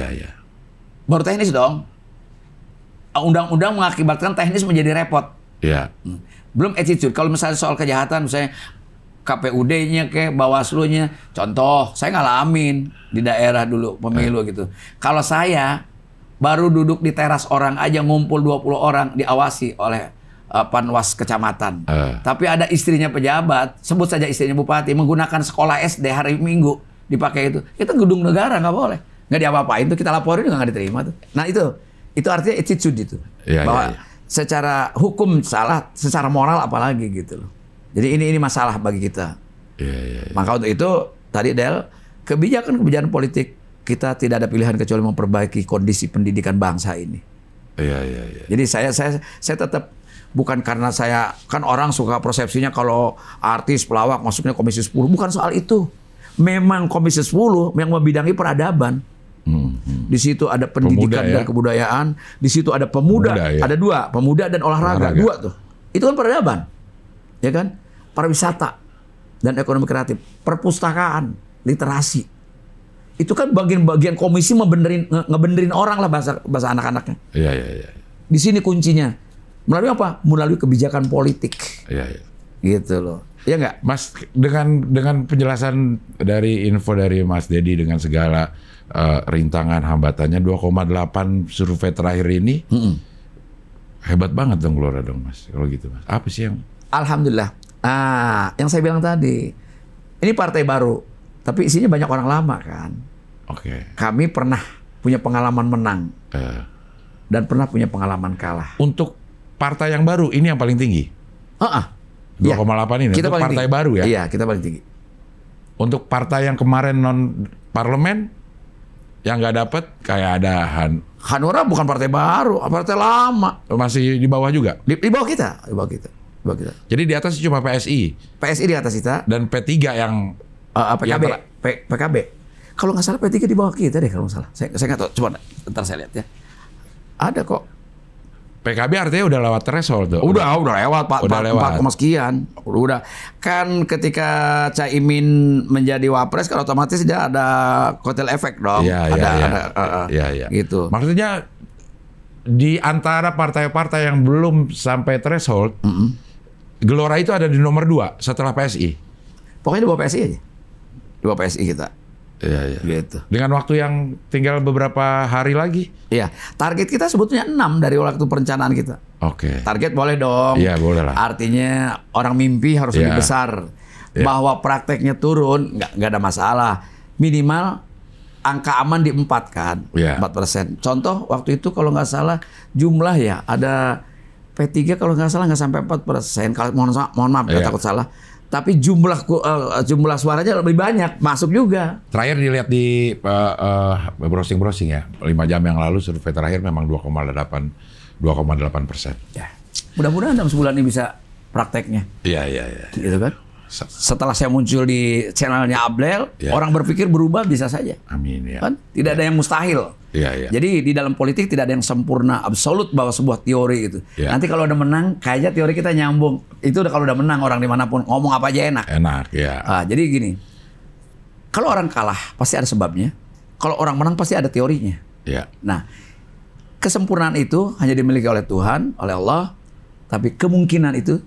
Baru teknis dong. Undang-undang mengakibatkan teknis menjadi repot. Iya. Belum attitude. Kalau misalnya soal kejahatan, misalnya KPUD-nya kayak Bawaslu-nya, contoh, saya ngalamin di daerah dulu pemilu gitu. Kalau saya baru duduk di teras orang aja ngumpul 20 orang diawasi oleh Panwas kecamatan. Tapi ada istrinya pejabat, sebut saja istrinya bupati, menggunakan sekolah SD hari Minggu dipakai itu. Itu gedung negara, nggak boleh. Nggak diapa-apain tuh, kita laporin juga nggak diterima tuh. Nah itu artinya attitude itu. Bahwa secara hukum salah, secara moral apalagi gitu loh. Jadi ini masalah bagi kita. Maka untuk itu tadi Del, kebijakan politik kita tidak ada pilihan kecuali memperbaiki kondisi pendidikan bangsa ini. Jadi saya tetap, bukan karena saya, kan orang suka persepsinya kalau artis, pelawak masuknya Komisi 10. Bukan soal itu. Memang Komisi 10 yang membidangi peradaban. Di situ ada pendidikan dan kebudayaan. Di situ ada pemuda. Ada 2, pemuda dan olahraga. 2 tuh. Itu kan peradaban. Ya kan? Pariwisata dan ekonomi kreatif. Perpustakaan, literasi. Itu kan bagian komisi ngebenerin orang lah bahasa anak-anaknya. Di sini kuncinya. Melalui apa? Melalui kebijakan politik. Gitu loh. Iya nggak? Mas, dengan penjelasan dari info dari Mas Dedi dengan segala rintangan hambatannya 2,8 survei terakhir ini, hebat banget dong Gelora dong Mas. Kalau gitu Mas. Apa sih yang? Alhamdulillah. Yang saya bilang tadi, ini partai baru, tapi isinya banyak orang lama kan. Kami pernah punya pengalaman menang dan pernah punya pengalaman kalah. Untuk partai yang baru ini yang paling tinggi. 2,8 ini kita untuk partai tinggi. baru ya. Iya, kita paling tinggi. Untuk partai yang kemarin non parlemen yang nggak dapat kayak ada Hanura bukan partai baru, partai lama. Masih di bawah juga. Di bawah kita, di bawah kita. Jadi di atas cuma PSI. PSI di atas kita. Dan P3 yang PKB. PKB. Kalau nggak salah P3 di bawah kita deh kalau nggak salah. Saya nggak tahu. Coba ntar saya lihat ya. Ada kok. PKB artinya udah lewat threshold tuh. Udah lewat Pak. Udah lewat. 4, sekian. Udah. Kan ketika Caimin menjadi wapres kan otomatis dia ada kotel efek dong. Iya. Gitu. Maksudnya di antara partai-partai yang belum sampai threshold, Gelora itu ada di nomor 2 setelah PSI. Pokoknya di bawah PSI aja. Di bawah PSI kita. Iya. Gitu. Dengan waktu yang tinggal beberapa hari lagi. Iya. Target kita sebetulnya 6 dari waktu perencanaan kita. Target boleh dong. Iya, boleh lah. Artinya orang mimpi harus lebih besar. Bahwa prakteknya turun, nggak ada masalah. Minimal angka aman di 4 kan. 4%. Contoh waktu itu kalau nggak salah jumlah ya ada P3 kalau nggak salah nggak sampai 4%. Kalau mohon maaf ya takut salah. Tapi jumlah suaranya lebih banyak, masuk juga. Terakhir dilihat di browsing ya, 5 jam yang lalu survei terakhir memang 2,8%. Ya. Mudah-mudahan dalam sebulan ini bisa prakteknya. Iya. Gitu kan? Setelah saya muncul di channelnya Ablel, orang berpikir berubah bisa saja. Amin ya. Kan? Tidak ada yang mustahil. Jadi di dalam politik tidak ada yang sempurna absolut bahwa sebuah teori itu. Nanti kalau udah menang, kayaknya teori kita nyambung. Itu udah kalau udah menang orang dimanapun ngomong apa aja enak. Jadi gini, kalau orang kalah pasti ada sebabnya. Kalau orang menang pasti ada teorinya. Nah, kesempurnaan itu hanya dimiliki oleh Tuhan, oleh Allah. Tapi kemungkinan itu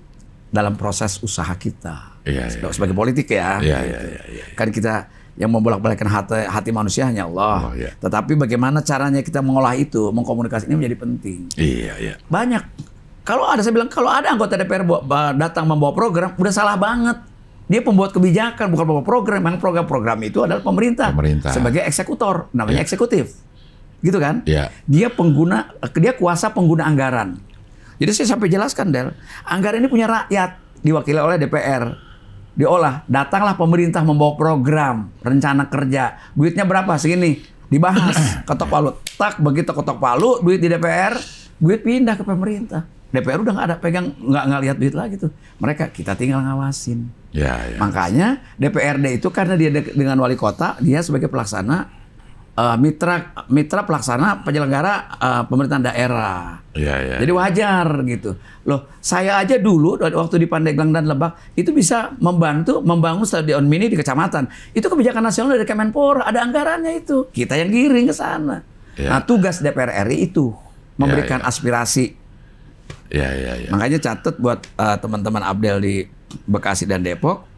dalam proses usaha kita. Sebagai politik ya. Iya. Kan kita Yang membolak-balikkan hati manusia hanya Allah. Oh, iya. Tetapi bagaimana caranya kita mengolah itu, mengkomunikasi ini menjadi penting. Iya, iya. Banyak. Saya bilang kalau ada anggota DPR datang membawa program, udah salah banget. Dia pembuat kebijakan, bukan pembawa program. Yang program-program itu adalah pemerintah. Sebagai eksekutor, namanya eksekutif. Gitu kan? Iya. Dia kuasa pengguna anggaran. Jadi saya sampai jelaskan, Del. Anggaran ini punya rakyat, diwakili oleh DPR. Diolah, datanglah pemerintah membawa program, rencana kerja, duitnya berapa segini, dibahas, ketok palu, tak begitu ketok palu, duit di DPR, duit pindah ke pemerintah. DPR udah nggak ada pegang, nggak lihat duit lagi tuh. Kita tinggal ngawasin. Ya, ya. Makanya DPRD itu karena dia dengan wali kota, dia sebagai pelaksana mitra pelaksana penyelenggara pemerintahan daerah. Ya, ya. Jadi wajar gitu. Loh, saya aja dulu waktu di Pandeglang dan Lebak itu bisa membantu membangun stadion mini di kecamatan. Itu kebijakan nasional dari Kemenpora, ada anggarannya itu. Kita yang giring ke sana. Ya. Nah, tugas DPR RI itu memberikan aspirasi. Ya, ya, ya. Makanya catat buat teman-teman Abdel di Bekasi dan Depok.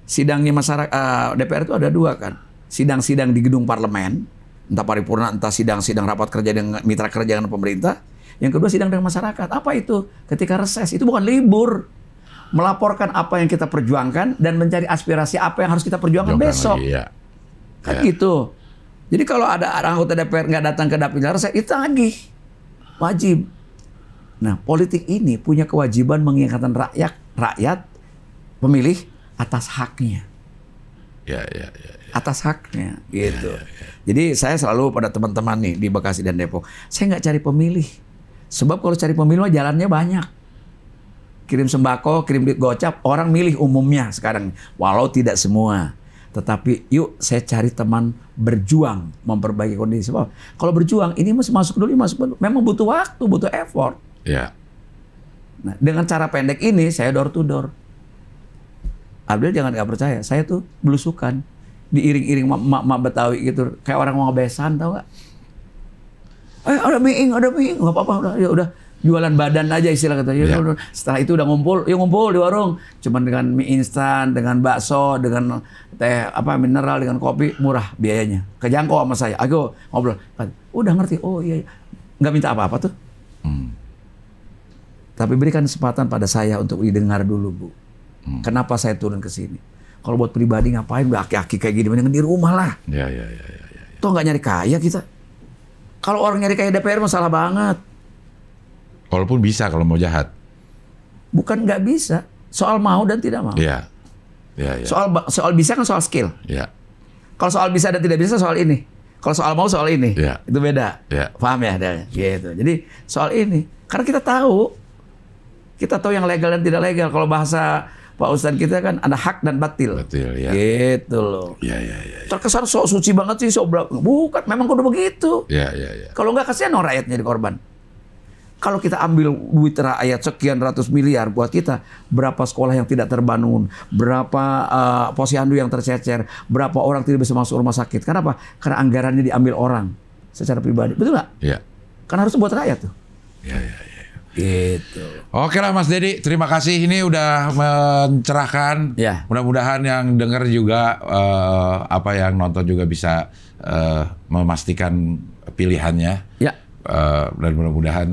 Sidangnya masyarakat DPR itu ada 2 kan. Sidang-sidang di gedung parlemen, entah paripurna, entah sidang-sidang rapat kerja dengan mitra kerja dengan pemerintah. Yang kedua sidang dengan masyarakat. Apa itu? Ketika reses, itu bukan libur. Melaporkan apa yang kita perjuangkan dan mencari aspirasi apa yang harus kita perjuangkan besok. Lagi, ya. Kan gitu. Jadi kalau ada anggota DPR nggak datang ke dapil reses, itu tagih. Wajib. Nah, politik ini punya kewajiban mengingatkan rakyat pemilih atas haknya. Ya, ya, ya. Atas haknya gitu. Jadi saya selalu pada teman-teman nih di Bekasi dan Depok, saya nggak cari pemilih. Sebab kalau cari pemilih jalannya banyak. Kirim sembako, kirim duit gocap, orang milih umumnya sekarang. Walau tidak semua. Tetapi yuk saya cari teman berjuang memperbaiki kondisi. Sebab kalau berjuang ini masuk dulu. Memang butuh waktu, butuh effort. Ya. Nah, dengan cara pendek ini saya door to door. Abdel jangan nggak percaya, saya tuh belusukan. Diiring-iring mak Betawi gitu, kayak orang mau besan, tau gak? Ada miing, nggak apa-apa, udah jualan badan aja istilah kata. Ya. Setelah itu udah ngumpul di warung, cuman dengan mie instan, dengan bakso, dengan teh mineral, dengan kopi murah biayanya, kejangkau sama saya. Aku ngobrol, udah ngerti, oh iya, nggak minta apa-apa tuh. Tapi berikan kesempatan pada saya untuk didengar dulu, Bu. Kenapa saya turun ke sini? Kalau buat pribadi ngapain udah aki-aki kayak gini, mendingan di rumah lah. Ya. Toh nggak nyari kaya kita. Kalau orang nyari kaya DPR masalah banget. Walaupun bisa kalau mau jahat. Bukan nggak bisa, soal mau dan tidak mau. Iya. Soal bisa kan soal skill. Iya. Kalau soal bisa dan tidak bisa soal ini. Kalau soal mau soal ini. Iya. Itu beda. Iya. Paham ya, Del? Gitu. Jadi soal ini, karena kita tahu yang legal dan tidak legal. Kalau bahasa Pak Ustadz kita kan ada hak dan batil. Betul, ya. Gitu loh. Iya. Terkesan sok suci banget sih, bukan, memang kudu begitu. Iya. Kalau nggak kasihan dong rakyatnya di korban. Kalau kita ambil duit rakyat sekian ratus miliar buat kita, berapa sekolah yang tidak terbangun, berapa posyandu yang tercecer, berapa orang tidak bisa masuk rumah sakit. Kenapa? Karena anggarannya diambil orang secara pribadi. Betul nggak? Iya. Karena harus buat rakyat tuh. Iya. Gitu. Oke lah Mas Dedi, terima kasih ini udah mencerahkan. Ya. Mudah-mudahan yang dengar juga yang nonton juga bisa memastikan pilihannya. Ya. Dan mudah-mudahan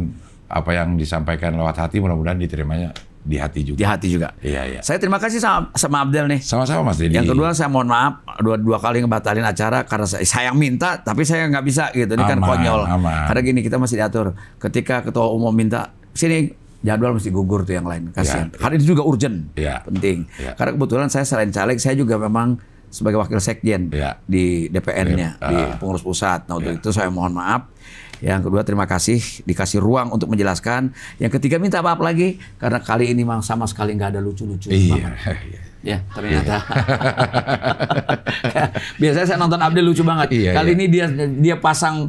apa yang disampaikan lewat hati mudah-mudahan diterimanya di hati juga. Di hati juga. Iya. Saya terima kasih sama Abdel nih. Sama-sama Mas Dedi. Yang kedua saya mohon maaf dua kali ngebatalin acara karena saya yang minta tapi saya nggak bisa gitu. Ini kan konyol. Aman. Karena gini kita masih diatur. Ketika ketua umum minta sini jadwal mesti gugur tuh yang lain. Kasihan. Ya. Hari ini juga urgent. Ya. Penting. Ya. Karena kebetulan saya selain caleg saya juga memang sebagai wakil sekjen di DPR-nya di pengurus pusat. Nah untuk itu saya mohon maaf. Yang kedua terima kasih dikasih ruang untuk menjelaskan. Yang ketiga minta maaf lagi karena kali ini memang sama sekali nggak ada lucu-lucu. Iya. Ya ternyata. Biasanya saya nonton Abdel lucu banget. Kali ini dia pasang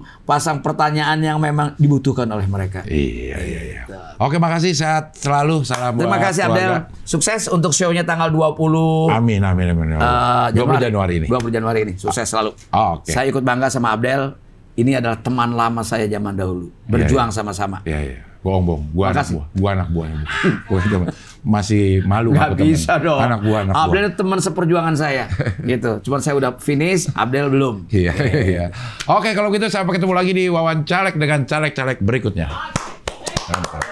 pertanyaan yang memang dibutuhkan oleh mereka. Iya. Oke, makasih, sehat selalu. Salam terima kasih Abdel. Sukses untuk show-nya tanggal 20. Amin. 20 Januari ini. 20 Januari ini. Sukses selalu. Oke. Saya ikut bangga sama Abdel. Ini adalah teman lama saya zaman dahulu. Berjuang sama-sama. Iya. Bohong. Gua anak buahnya. Gua itu masih malu. Nggak bisa dong. Anak buah. Abdel teman seperjuangan saya, gitu. Cuman saya udah finish, Abdel belum. Iya. Oke, kalau gitu sampai ketemu lagi di Wawancalek dengan caleg-caleg berikutnya. Mantap.